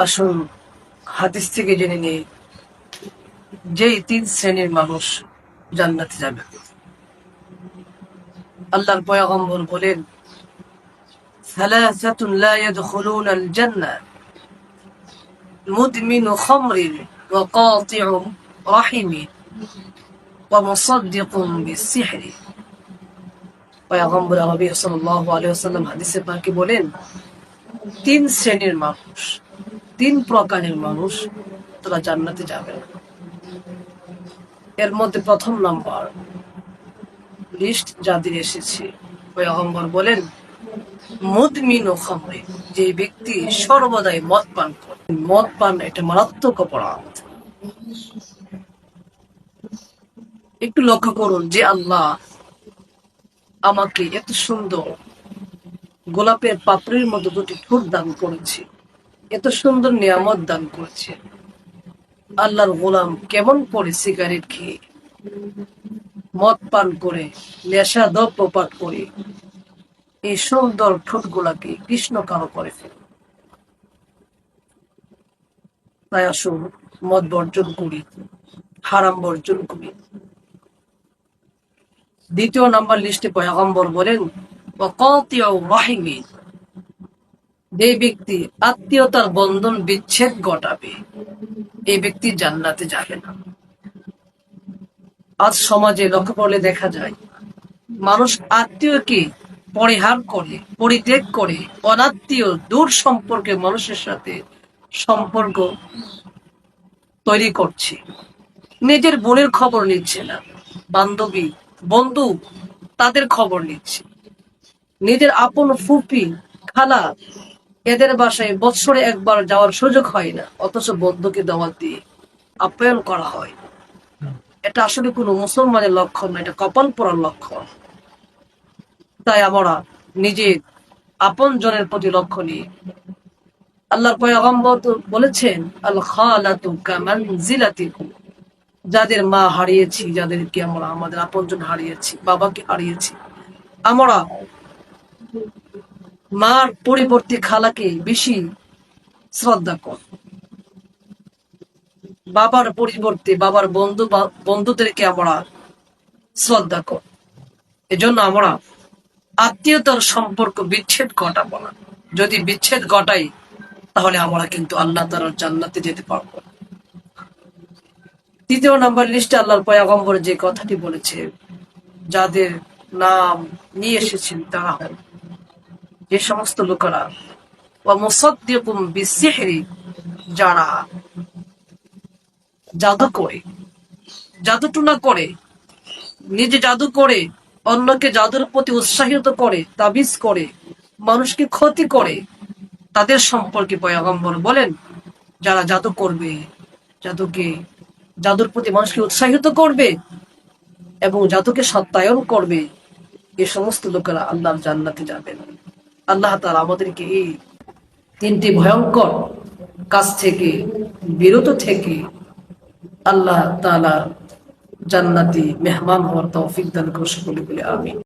আসুন হাদিস থেকে জেনে নিই যেই তিন শ্রেণীর মানুষ জান্নাতে যাবে। আল্লাহর পয়গম্বর বলেন, সালাসাতুন লা ইয়াদখুলুনাল জান্নাহ মুদমিনু খামরিন ওয়া কাতিউ রাহিমিন ওয়া মুসাদ্দিকুন বিসসিহরি। পয়গম্বর নবী সাল্লাল্লাহু আলাইহি ওয়াসাল্লাম হাদিসে পাকে বলেন, তিন শ্রেণীর মানুষ, তিন প্রকারের মানুষ তারা জান্নাতে যাবে না। এর মধ্যে প্রথম নাম্বার লিস্ট যাদের এসেছে, পয়গম্বর বলেন, মুদমিন ও খামরে, যে ব্যক্তি সর্বদাই মদ পান করে। মদ পান এটা মারাত্মক অপরাধ। একটু লক্ষ্য করুন যে আল্লাহ আমাকে এত সুন্দর গোলাপের পাপড়ির মতো দুটি ঠোঁট দান করেছে, এত সুন্দর নিয়ামত দান করেছে। আল্লাহর গোলাম কেমন করে সিগারেট খেয়ে, মদ পান করে, নেশা দ্রব্য পান করে এই সুন্দর ঠোঁটগুলাকে কৃষ্ণ কালো করে ফেলে। তাই আসুন মদ বর্জন করি, হারাম বর্জন করি। দ্বিতীয় নাম্বার লিস্টে পয়গম্বর বলেন, ওয়াকাতিউ রাহিমিন, যে ব্যক্তি আত্মীয়তার বন্ধন বিচ্ছেদ ঘটাবে এই ব্যক্তি জান্নাতে যাবে না। আজ সমাজে লক্ষ্য করলে দেখা যায় মানুষ আত্মীয়কে পরিহার করে, পরিত্যাগ করে, অনাত্মীয় দূর সম্পর্কে মানুষের সাথে সম্পর্ক তৈরি করছে। নিজের বোনের খবর নিচ্ছে না, বান্ধবী, বন্ধু তাদের খবর নিচ্ছে। নিজের আপন ফুপি, খালা এদের বাসায় বছরে একবার যাওয়ার সুযোগ হয় না, অথচ বন্ধুকে দাওয়াত দিয়ে আপ্যায়ন করা হয়। এটা আসলে কোনো মুসলমানের লক্ষণ না, এটা কপাল পোড়ার লক্ষণ। তাই আমরা নিজের আপন জনের প্রতি লক্ষ্য নিয়ে, আল্লাহর পয়গম্বর তো বলেছেন, আল খালাতু কামানজিলাতিকুম, যাদের মা হারিয়েছি, যাদেরকে আমরা আমাদের আপনজন হারিয়েছি, বাবাকে হারিয়েছি, আমরা মার পরিবর্তে খালাকে বেশি শ্রদ্ধা কর, বাবার পরিবর্তে বাবার বন্ধুদেরকে আমরা শ্রদ্ধা কর। এজন্য আমরা আত্মীয়তার সম্পর্ক বিচ্ছেদ ঘটাবো না। যদি বিচ্ছেদ ঘটাই তাহলে আমরা কিন্তু আল্লাহ তাআলার জান্নাতে যেতে পারবো। তৃতীয় নাম্বার লিস্টে আল্লাহর পয়গম্বর যে কথাটি বলেছে, যাদের নাম নিয়ে এসেছেন তারা হল যে সমস্ত লোকেরা ওয়া মুসাদ্দিকুম বিসসিহরি, যারা জাদু করে, জাদুটুনা করে, নিজে জাদু করে, অন্যকে জাদুর প্রতি উৎসাহিত করে, তাবিজ করে, মানুষকে ক্ষতি করে, তাদের সম্পর্কে পয়গম্বর বলেন, যারা জাদু করবে, জাদুর প্রতি মানুষকে উৎসাহিত করবে এবং জাদুকে সত্যায়ন করবে, এ সমস্ত লোকেরা আল্লাহর জান্নাতে যাবেন। আল্লাহ তাআলা আমাদেরকে এই তিনটি ভয়ঙ্কর কাজ থেকে বিরত থেকে আল্লাহ তাআলা জান্নাতি মেহমান হওয়ার তৌফিক দান করুন বলে আমিন।